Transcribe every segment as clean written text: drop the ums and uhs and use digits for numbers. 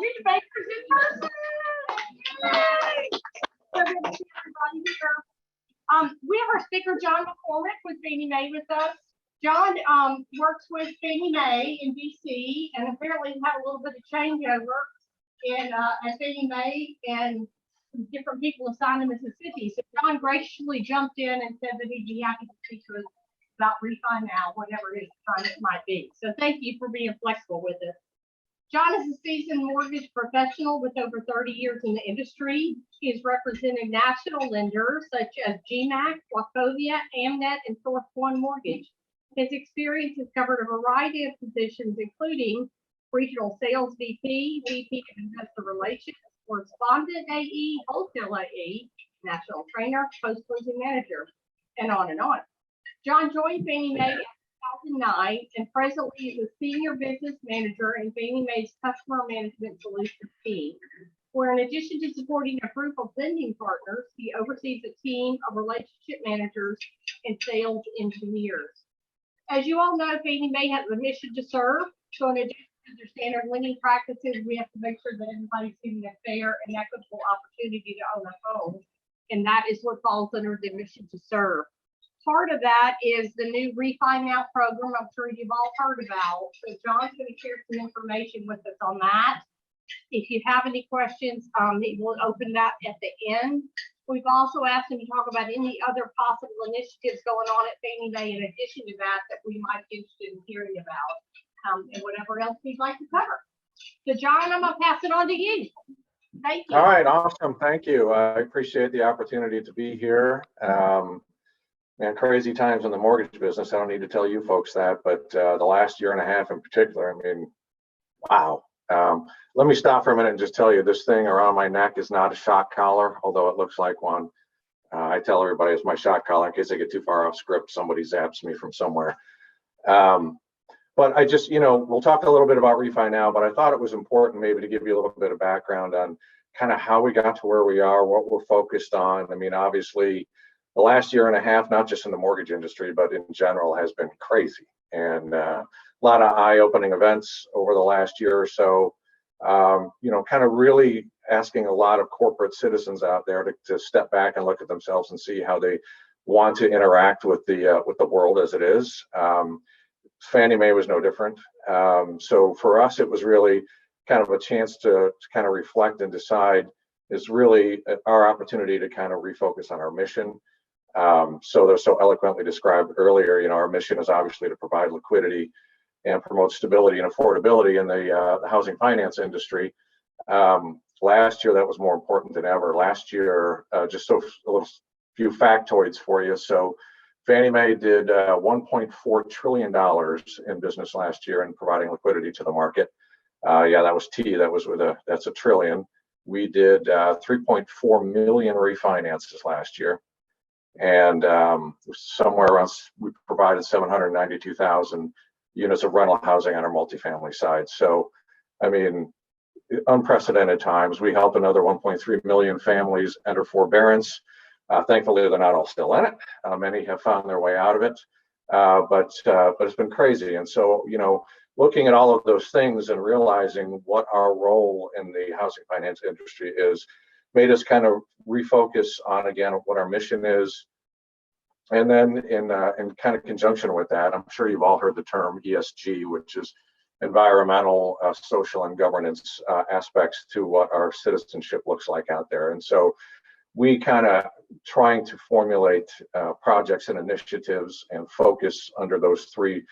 Mortgage Bankers in person. Yay! So good to see everybody here. We have our speaker, John McCormick with Fannie Mae with us. John works with Fannie Mae in DC, and apparently had a little bit of changeover at Fannie Mae, and different people assigned to Mississippi. So John graciously jumped in and said that he'd be happy to speak to us about refi now, whatever his assignment might be. So thank you for being flexible with us. John is a seasoned mortgage professional with over 30 years in the industry. He has represented national lenders such as GMAC, Wachovia, Amnet, and Source One Mortgage. His experience has covered a variety of positions, including regional sales VP, VP of Investor Relations, correspondent AE, wholesale AE, national trainer, post-closing manager, and on and on. John joined Fannie Mae in 2009 and presently is a senior business manager in Fannie Mae's customer management solutions team, where in addition to supporting a group of lending partners, he oversees a team of relationship managers and sales engineers. As you all know, Fannie Mae has a mission to serve. So in addition to their standard lending practices, we have to make sure that everybody's getting a fair and equitable opportunity to own a home. And that is what falls under the mission to serve. Part of that is the new Refi Now program I'm sure you've all heard about. So John's going to share some information with us on that. If you have any questions, he will open that at the end. We've also asked him to talk about any other possible initiatives going on at Fannie Mae in addition to that we might be interested in hearing about, and whatever else we'd like to cover. So John, I'm going to pass it on to you. Thank you. All right, awesome. Thank you. I appreciate the opportunity to be here. Man, crazy times in the mortgage business. I don't need to tell you folks that, but the last year and a half in particular, I mean, wow. Let me stop for a minute and just tell you this thing around my neck is not a shock collar, although it looks like one. I tell everybody it's my shock collar in case I get too far off script, somebody zaps me from somewhere. But I just, we'll talk a little bit about Refi Now, but I thought it was important maybe to give you a little bit of background on kind of how we got to where we are, what we're focused on. I mean, obviously, the last year and a half, not just in the mortgage industry, but in general, has been crazy. And a lot of eye-opening events over the last year or so, kind of really asking a lot of corporate citizens out there to step back and look at themselves and see how they want to interact with the world as it is. Fannie Mae was no different. So for us, it was really kind of a chance to kind of reflect and decide is really our opportunity to kind of refocus on our mission. So they're so eloquently described earlier, our mission is obviously to provide liquidity and promote stability and affordability in the housing finance industry. Last year, that was more important than ever. Last year, just a little few factoids for you. So Fannie Mae did $1.4 trillion in business last year in providing liquidity to the market. Yeah, that was T, that's a trillion. We did 3.4 million refinances last year. And somewhere around, we provided 792,000 units of rental housing on our multifamily side. So, I mean, unprecedented times. We helped another 1.3 million families enter forbearance. Thankfully, they're not all still in it. Many have found their way out of it, but it's been crazy. And so, looking at all of those things and realizing what our role in the housing finance industry is, made us kind of refocus on, again, what our mission is. And then in kind of conjunction with that, I'm sure you've all heard the term ESG, which is environmental, social, and governance aspects to what our citizenship looks like out there. And so we kind of trying to formulate projects and initiatives and focus under those three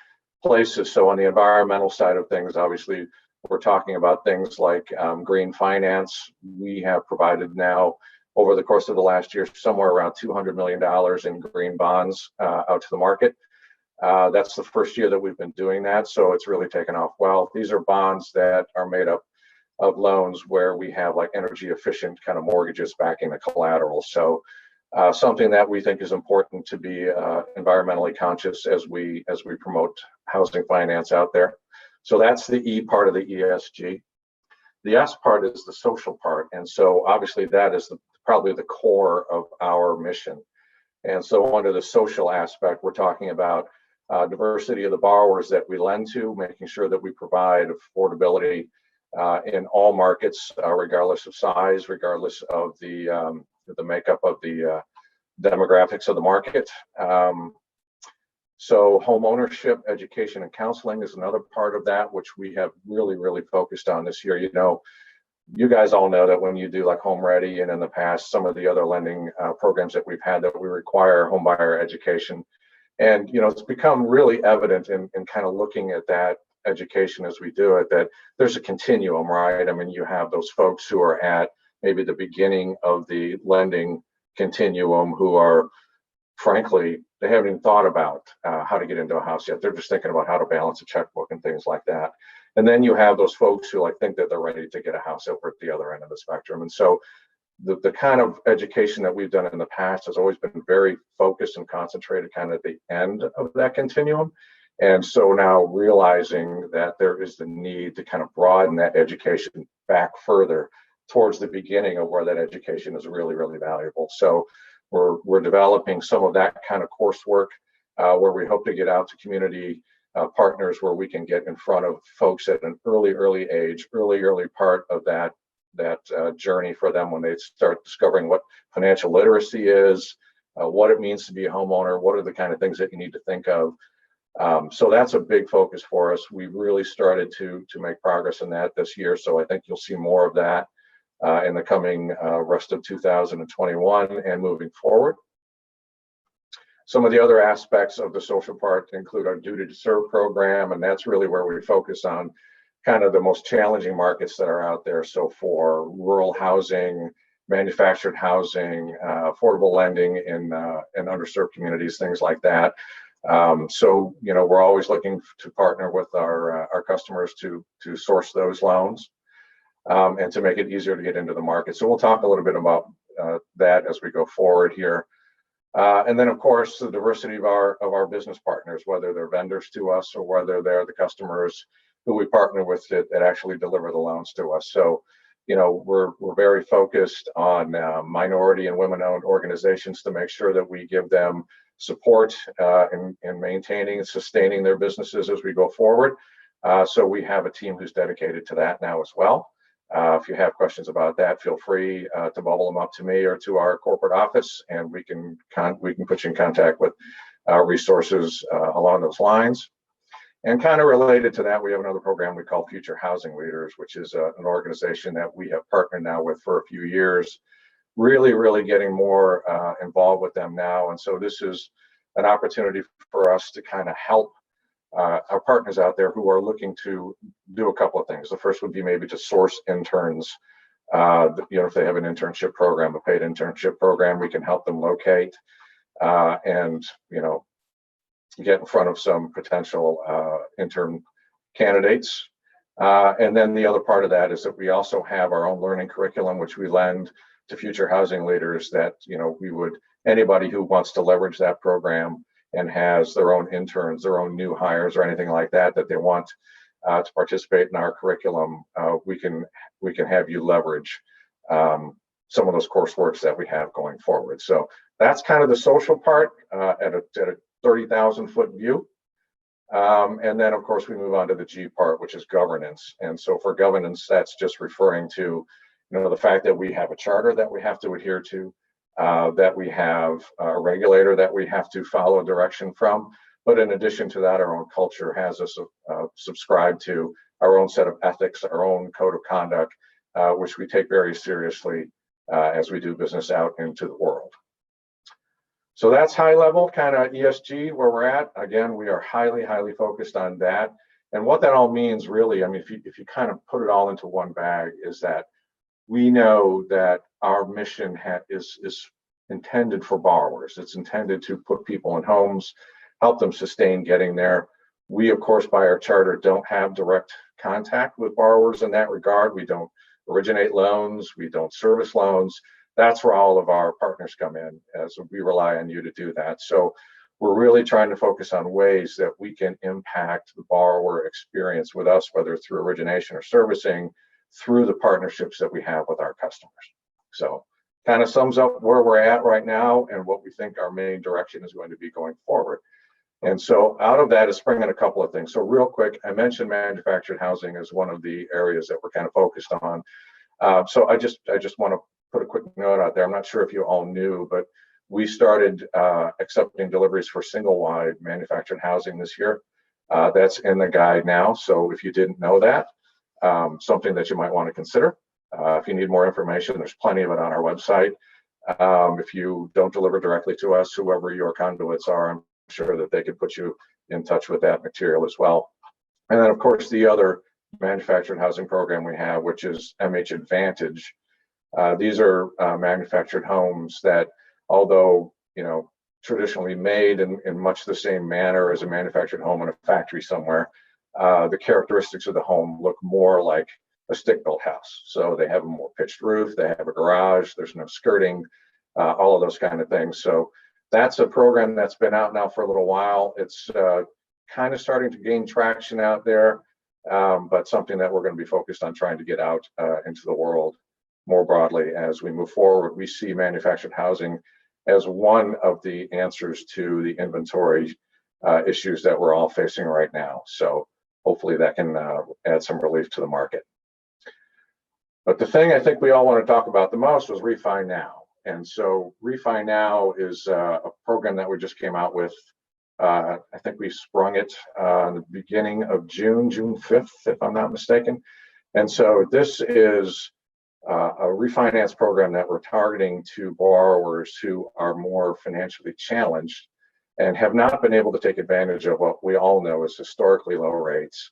places. So on the environmental side of things, obviously, we're talking about things like green finance. We have provided now, over the course of the last year, somewhere around $200 million in green bonds out to the market. That's the first year that we've been doing that, so it's really taken off well. These are bonds that are made up of loans where we have like energy efficient kind of mortgages backing the collateral. So something that we think is important to be environmentally conscious as we promote housing finance out there. So that's the E part of the ESG. The S part is the social part. And so obviously that is probably the core of our mission. And so under the social aspect, we're talking about diversity of the borrowers that we lend to, making sure that we provide affordability in all markets, regardless of size, regardless of the makeup of the demographics of the market. So home ownership, education, and counseling is another part of that, which we have really focused on this year. You know, you guys all know that when you do like Home Ready and in the past, some of the other lending programs that we've had, that we require home buyer education. And, you know, it's become really evident in kind of looking at that education as we do it, that there's a continuum, right? I mean, you have those folks who are at maybe the beginning of the lending continuum who are, frankly, they haven't even thought about how to get into a house yet. They're just thinking about how to balance a checkbook and things like that. And then you have those folks who like think that they're ready to get a house over at the other end of the spectrum. And so the kind of education that we've done in the past has always been very focused and concentrated kind of at the end of that continuum. And so now realizing that there is the need to kind of broaden that education back further towards the beginning of where that education is really valuable. So we're developing some of that kind of coursework where we hope to get out to community partners where we can get in front of folks at an early age, early part of that journey for them when they start discovering what financial literacy is, what it means to be a homeowner, what are the kind of things that you need to think of. So that's a big focus for us. We've really started to make progress in that this year. So I think you'll see more of that in the coming rest of 2021 and moving forward. Some of the other aspects of the social part include our Duty to Serve program, and that's really where we focus on kind of the most challenging markets that are out there. So for rural housing, manufactured housing, affordable lending in underserved communities, things like that. So, you know, we're always looking to partner with our customers to source those loans and to make it easier to get into the market. So we'll talk a little bit about that as we go forward here. And then, of course, the diversity of our business partners, whether they're vendors to us or whether they're the customers who we partner with that actually deliver the loans to us. So, you know, we're very focused on minority and women-owned organizations to make sure that we give them support in maintaining and sustaining their businesses as we go forward. So we have a team who's dedicated to that now as well. If you have questions about that, feel free to bubble them up to me or to our corporate office, and we can put you in contact with resources along those lines. And kind of related to that, we have another program we call Future Housing Leaders, which is an organization that we have partnered now with for a few years, really getting more involved with them now. And so this is an opportunity for us to kind of help our partners out there who are looking to do a couple of things. The first would be maybe to source interns. You know, if they have an internship program, a paid internship program, we can help them locate and, you know, get in front of some potential intern candidates. And then the other part of that is that we also have our own learning curriculum, which we lend to future housing leaders that, you know, anybody who wants to leverage that program and has their own interns, their own new hires or anything like that they want to participate in our curriculum, we can have you leverage some of those courseworks that we have going forward. So that's kind of the social part at a 30,000-foot view. And then, of course, we move on to the G part, which is governance. And so for governance, that's just referring to, you know, the fact that we have a charter that we have to adhere to, that we have a regulator that we have to follow direction from. But in addition to that, our own culture has us subscribe to our own set of ethics, our own code of conduct, which we take very seriously as we do business out into the world. So that's high level kind of ESG where we're at. Again, we are highly focused on that. And what that all means really, I mean, if you kind of put it all into one bag, is that we know that our mission is intended for borrowers. It's intended to put people in homes, help them sustain getting there. We, of course, by our charter, don't have direct contact with borrowers in that regard. We don't originate loans. We don't service loans. That's where all of our partners come in, as we rely on you to do that. So we're really trying to focus on ways that we can impact the borrower experience with us, whether through origination or servicing, through the partnerships that we have with our customers. So kind of sums up where we're at right now and what we think our main direction is going to be going forward. And so out of that is springing a couple of things. So real quick, I mentioned manufactured housing as one of the areas that we're kind of focused on. So I just want to put a quick note out there. I'm not sure if you all knew, but we started accepting deliveries for single-wide manufactured housing this year. That's in the guide now. So if you didn't know that, something that you might want to consider. If you need more information, there's plenty of it on our website. If you don't deliver directly to us, whoever your conduits are, I'm sure that they could put you in touch with that material as well. And then, of course, the other manufactured housing program we have, which is MH Advantage. These are manufactured homes that, although traditionally made in much the same manner as a manufactured home in a factory somewhere, the characteristics of the home look more like a stick-built house. So they have a more pitched roof, they have a garage, there's no skirting, all of those kind of things. So that's a program that's been out now for a little while. It's kind of starting to gain traction out there, but something that we're going to be focused on trying to get out into the world more broadly as we move forward. We see manufactured housing as one of the answers to the inventory issues that we're all facing right now. So hopefully that can add some relief to the market. But the thing I think we all want to talk about the most was Refi Now. And so Refi Now is a program that we just came out with. I think we sprung it in the beginning of June 5th, if I'm not mistaken. And so this is a refinance program that we're targeting to borrowers who are more financially challenged and have not been able to take advantage of what we all know is historically low rates,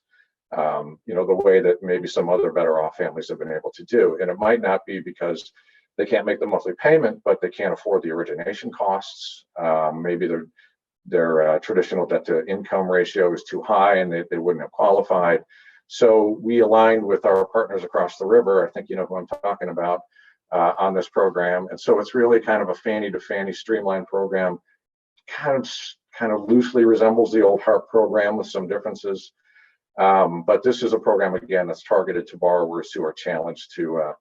the way that maybe some other better off families have been able to do. And it might not be because they can't make the monthly payment, but they can't afford the origination costs. Maybe their traditional debt to income ratio is too high and they wouldn't have qualified. So we aligned with our partners across the river, I think you know who I'm talking about, on this program. And so it's really kind of a Fannie to Fannie streamlined program, kind of loosely resembles the old HARP program with some differences. But this is a program, again, that's targeted to borrowers who are challenged to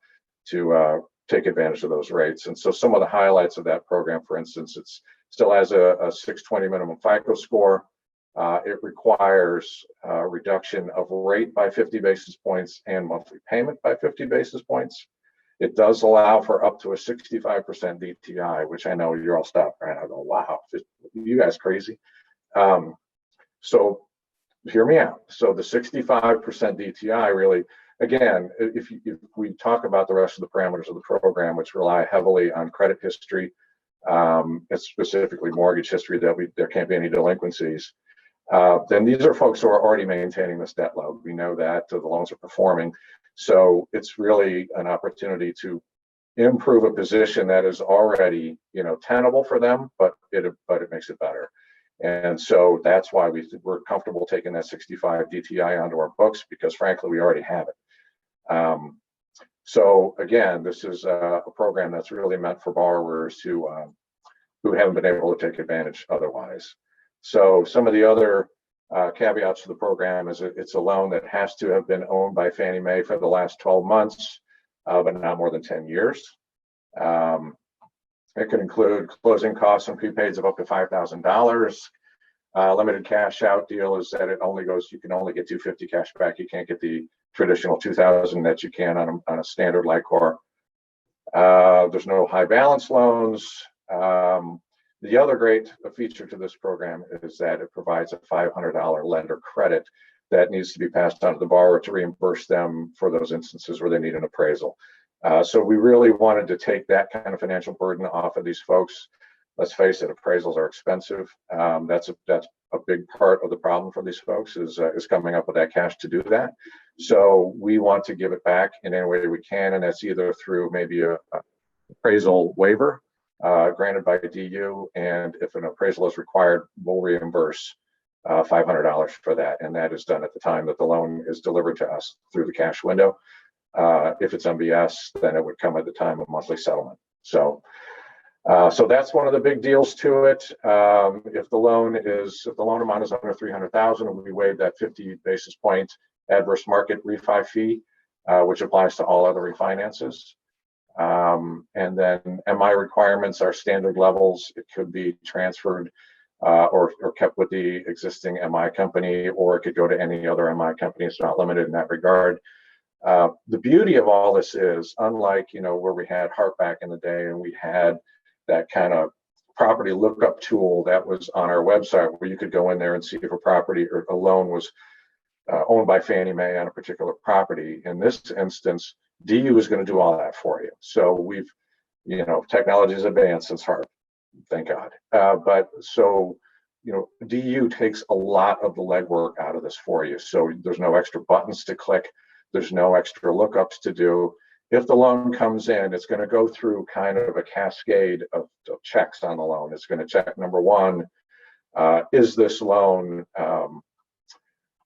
take advantage of those rates. And so some of the highlights of that program, for instance, it still has a 620 minimum FICO score. It requires a reduction of rate by 50 basis points and monthly payment by 50 basis points. It does allow for up to a 65% DTI, which I know you're all stopped, right? I go, wow, you guys crazy. So hear me out. So the 65% DTI really, again, if we talk about the rest of the parameters of the program, which rely heavily on credit history, it's specifically mortgage history, there can't be any delinquencies. Then these are folks who are already maintaining this debt load. We know that the loans are performing. So it's really an opportunity to improve a position that is already, tenable for them, but it makes it better. And so that's why we're comfortable taking that 65 DTI onto our books, because frankly, we already have it. So again, this is a program that's really meant for borrowers who haven't been able to take advantage otherwise. So some of the other caveats to the program is it's a loan that has to have been owned by Fannie Mae for the last 12 months, but not more than 10 years. It could include closing costs and prepaids of up to $5,000. Limited cash out deal is that you can only get $250 cash back. You can't get the traditional $2,000 that you can on a standard LICOR. There's no high balance loans. The other great feature to this program is that it provides a $500 lender credit that needs to be passed on to the borrower to reimburse them for those instances where they need an appraisal. So we really wanted to take that kind of financial burden off of these folks. Let's face it, appraisals are expensive. That's a big part of the problem for these folks is coming up with that cash to do that. So we want to give it back in any way we can, and that's either through maybe a appraisal waiver granted by DU, and if an appraisal is required, we'll reimburse $500 for that, and that is done at the time that the loan is delivered to us through the cash window. If it's MBS, then it would come at the time of monthly settlement. So that's one of the big deals to it. If the loan amount is under $300,000, we waive that 50 basis point adverse market refi fee, which applies to all other refinances. And then MI requirements are standard levels. It could be transferred or kept with the existing MI company, or it could go to any other MI company. It's not limited in that regard. The beauty of all this is, unlike, where we had HARP back in the day and we had that kind of property lookup tool that was on our website where you could go in there and see if a property or a loan was owned by Fannie Mae on a particular property. In this instance, DU is going to do all that for you. So we've, technology has advanced since HARP, thank God. But so, DU takes a lot of the legwork out of this for you. So there's no extra buttons to click. There's no extra lookups to do. If the loan comes in, it's going to go through kind of a cascade of checks on the loan. It's going to check, number one, is this loan,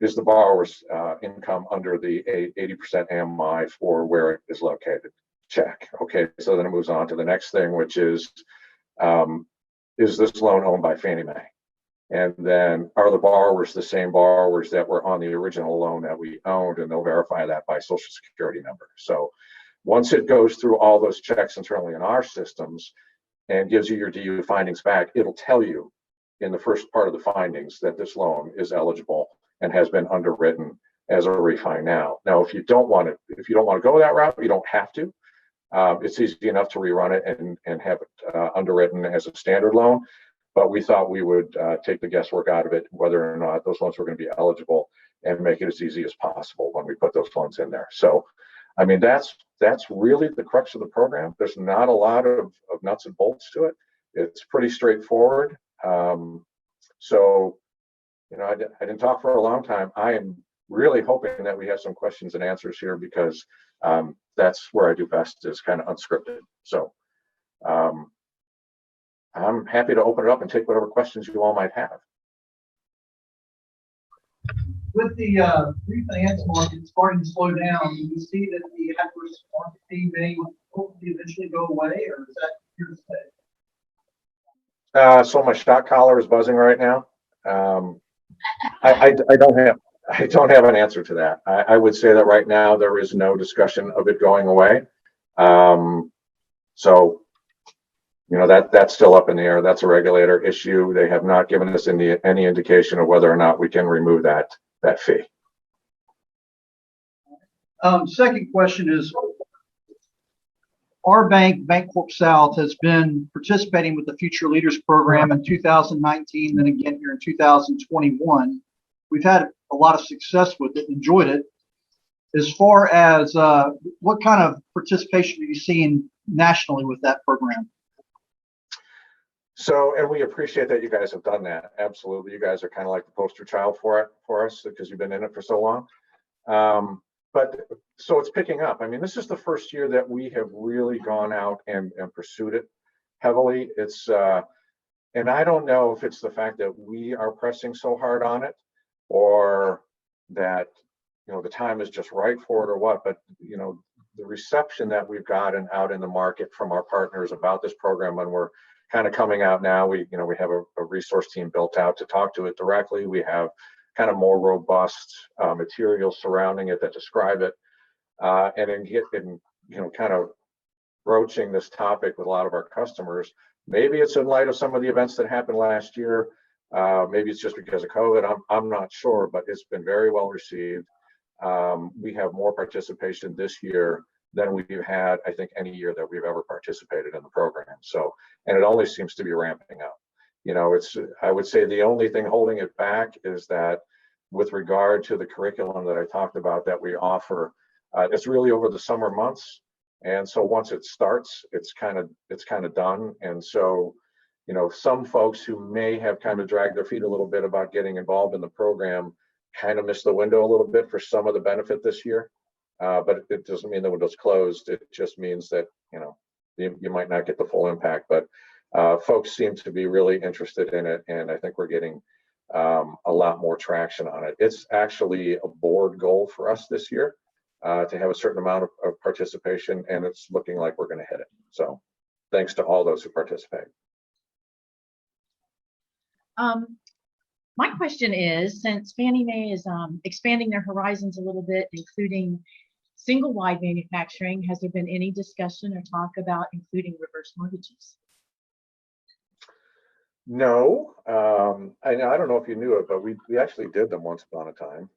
is the borrower's income under the 80% AMI for where it is located? Check. Okay, so then it moves on to the next thing, which is this loan owned by Fannie Mae? And then are the borrowers the same borrowers that were on the original loan that we owned? And they'll verify that by social security number. So once it goes through all those checks internally in our systems and gives you your DU findings back, it'll tell you in the first part of the findings that this loan is eligible and has been underwritten as a refi now. Now, if you don't want to go that route, you don't have to. It's easy enough to rerun it and have it underwritten as a standard loan. But we thought we would take the guesswork out of it, whether or not those loans were going to be eligible, and make it as easy as possible when we put those loans in there. So, I mean, that's really the crux of the program. There's not a lot of nuts and bolts to it. It's pretty straightforward. So, I didn't talk for a long time. I am really hoping that we have some questions and answers here, because that's where I do best, is kind of unscripted. So I'm happy to open it up and take whatever questions you all might have. With the refinance market starting to slow down, do you see that the adverse market fee may hopefully eventually go away, or is that here to stay? So my shot collar is buzzing right now. I don't have an answer to that. I would say that right now there is no discussion of it going away. So, that's still up in the air. That's a regulator issue. They have not given us any indication of whether or not we can remove that fee. Second question is, our bank, Bancorp South, has been participating with the Future Leaders Program in 2019, then again here in 2021. We've had a lot of success with it, enjoyed it. As far as what kind of participation are you seeing nationally with that program? So, and we appreciate that you guys have done that. Absolutely. You guys are kind of like the poster child for us, because you've been in it for so long. But so it's picking up. I mean, this is the first year that we have really gone out and pursued it heavily. It's and I don't know if it's the fact that we are pressing so hard on it, or that the time is just right for it, or what. But the reception that we've gotten out in the market from our partners about this program, when we're kind of coming out now, we have a resource team built out to talk to it directly. We have kind of more robust materials surrounding it that describe it, and in kind of broaching this topic with a lot of our customers. Maybe it's in light of some of the events that happened last year. Maybe it's just because of COVID. I'm not sure, but it's been very well received. We have more participation this year than we've had, I think, any year that we've ever participated in the program. So, and it only seems to be ramping up. I would say the only thing holding it back is that, with regard to the curriculum that I talked about that we offer, it's really over the summer months. And so once it starts, it's kind of done. And so, some folks who may have kind of dragged their feet a little bit about getting involved in the program kind of missed the window a little bit for some of the benefit this year. But it doesn't mean the window's closed. It just means that, you might not get the full impact. But folks seem to be really interested in it. And I think we're getting a lot more traction on it. It's actually a board goal for us this year to have a certain amount of participation, and it's looking like we're going to hit it. So thanks to all those who participate. My question is, since Fannie Mae is expanding their horizons a little bit, including single wide manufacturing, has there been any discussion or talk about including reverse mortgages? No, I don't know if you knew it, but we actually did them once upon a time.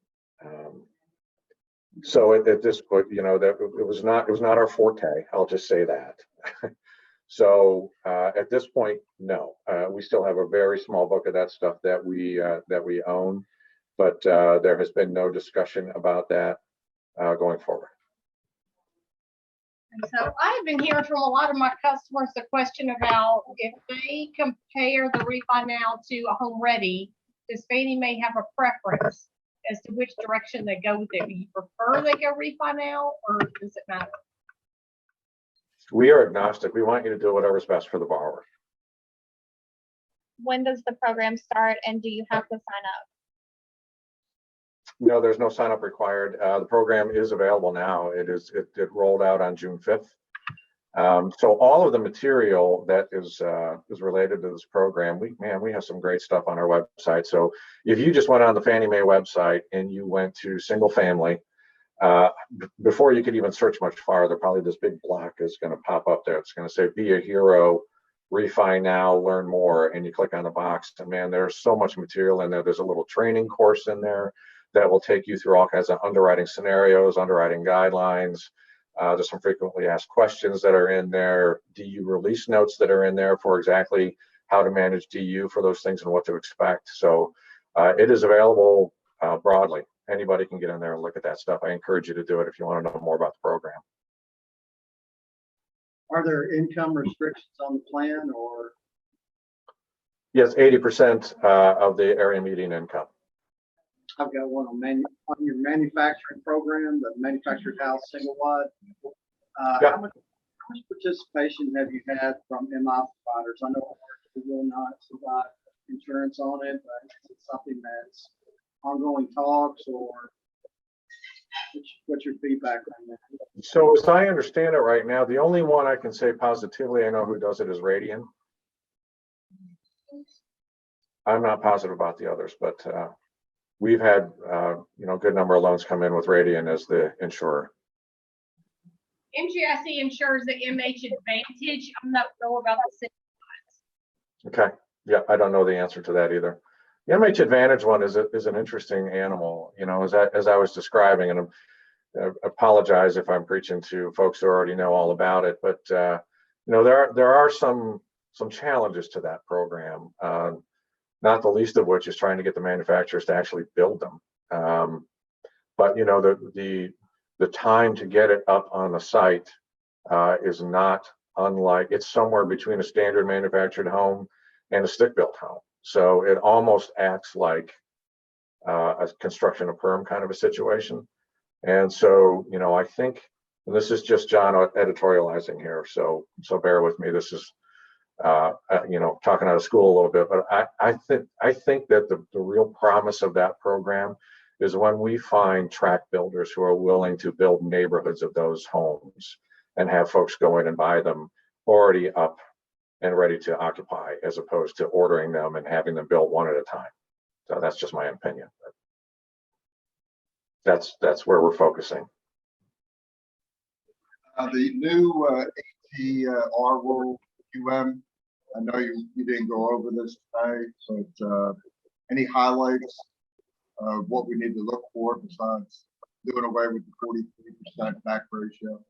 So at this point, that it was not our forte. I'll just say that. So at this point, no, we still have a very small book of that stuff that we own, but there has been no discussion about that going forward. And so I've been hearing from a lot of my customers the question about if they compare the refi now to a home ready, does Fannie Mae have a preference as to which direction they go with it? Do you prefer they go refi now, or does it matter? We are agnostic. We want you to do whatever's best for the borrower. When does the program start, and do you have to sign up? No, there's no sign up required. The program is available now. It rolled out on June 5th. So all of the material that is related to this program, we have some great stuff on our website. So if you just went on the Fannie Mae website and you went to single family, before you could even search much farther, probably this big block is going to pop up there. It's going to say "Be a Hero," refi now, learn more, and you click on the box. And man, there's so much material in there. There's a little training course in there that will take you through all kinds of underwriting scenarios, underwriting guidelines. There's some frequently asked questions that are in there, DU release notes that are in there for exactly how to manage DU for those things and what to expect. So it is available broadly. Anybody can get in there and look at that stuff. I encourage you to do it if you want to know more about the program. Are there income restrictions on the plan, or? Yes, 80% of the area median income. I've got one on your manufacturing program, the manufactured house single wide. Yeah. How much participation have you had from MI providers? I know you will not provide insurance on it, but is it something that's ongoing talks, or what's your feedback on that? So as I understand it right now, the only one I can say positively I know who does it is Radian. I'm not positive about the others, but we've had good number of loans come in with Radian as the insurer. MGIC insures the MH Advantage. I'm not sure about the single lines. Okay. Yeah, I don't know the answer to that either. The MH Advantage one is an interesting animal, as I was describing, and I apologize if I'm preaching to folks who already know all about it, but there are some challenges to that program. Not the least of which is trying to get the manufacturers to actually build them. But the time to get it up on the site is not unlike, it's somewhere between a standard manufactured home and a stick-built home. So it almost acts like a construction of perm kind of a situation. And so, I think, and this is just John editorializing here, so bear with me. This is talking out of school a little bit, but I think that the real promise of that program is when we find tract builders who are willing to build neighborhoods of those homes and have folks go in and buy them already up and ready to occupy, as opposed to ordering them and having them built one at a time. So that's just my opinion. That's where we're focusing. The new ATR rule, QM, I know you didn't go over this today, but any highlights of what we need to look for besides doing away with the 43% back ratio?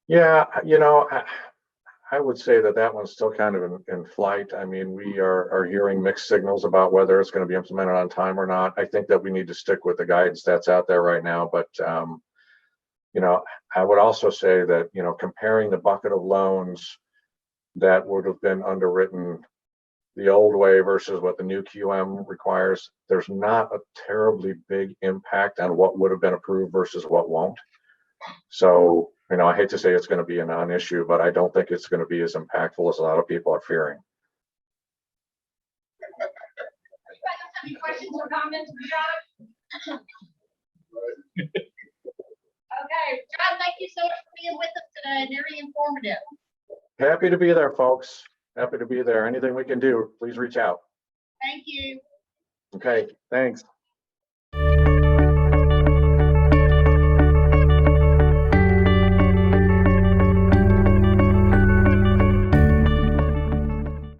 Yeah, I would say that one's still kind of in flight. I mean, we are hearing mixed signals about whether it's going to be implemented on time or not. I think that we need to stick with the guidance that's out there right now. But, I would also say that, comparing the bucket of loans that would have been underwritten the old way versus what the new QM requires, there's not a terribly big impact on what would have been approved versus what won't. So, I hate to say it's going to be a non-issue, but I don't think it's going to be as impactful as a lot of people are fearing. Any questions or comments for John? Okay, John, thank you so much for being with us today. Very informative. Happy to be there, folks. Happy to be there. Anything we can do, please reach out. Thank you. Okay, thanks.